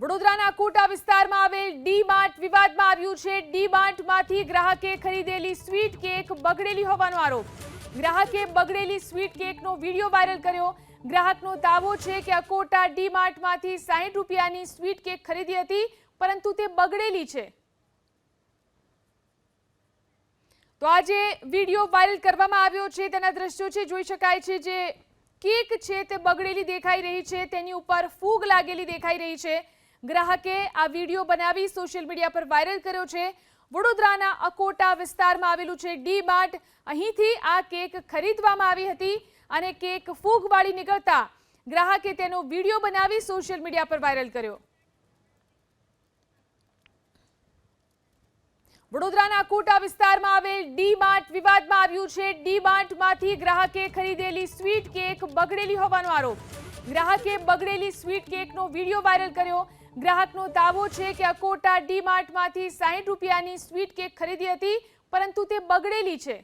વડોદરાના કોટા વિસ્તારમાં આવેલ ડી માર્ટ વિવાદમાં આવ્યું છે। ડી માર્ટમાંથી ગ્રાહકે ખરીદેલી સ્વીટ કેક બગડેલી હોવાનો આરોપ। ગ્રાહકે બગડેલી સ્વીટ કેકનો વિડીયો વાયરલ કર્યો। ગ્રાહકનો દાવો છે કે અકોટા ડી માર્ટમાંથી 60 રૂપિયાની સ્વીટ કેક ખરીદી હતી, પરંતુ તે બગડેલી છે। તો આજે વિડીયો વાયરલ કરવામાં આવ્યો છે, તેના દ્રશ્યો છે, જોઈ શકાય છે જે કેક છે તે બગડેલી દેખાઈ રહી છે, તેની ઉપર ફૂગ લાગેલી દેખાઈ રહી છે। ગ્રાહકે આ વિડીયો બનાવી સોશિયલ મીડિયા પર વાયરલ કર્યો છે। વડોદરાના અકોટા વિસ્તારમાં આવેલું છે ડી માર્ટ, અહીંથી આ કેક ખરીદવામાં આવી હતી અને કેક ફૂગવાળી નીકળતા ગ્રાહકે તેનો વિડીયો બનાવી સોશિયલ મીડિયા પર વાયરલ કર્યો। વડોદરાના કોટા વિસ્તારમાં આવેલ ડી માર્ટ વિવાદમાં આવ્યું છે। ડી માર્ટમાંથી ગ્રાહકે ખરીદેલી સ્વીટ કેક બગડેલી હોવાનો આરોપ। ગ્રાહકે બગડેલી સ્વીટ કેકનો વિડીયો વાયરલ કર્યો। ગ્રાહકનો દાવો છે કે અકોટા ડી માર્ટમાંથી 60 રૂપિયાની સ્વીટ કેક ખરીદી હતી, પરંતુ તે બગડેલી છે।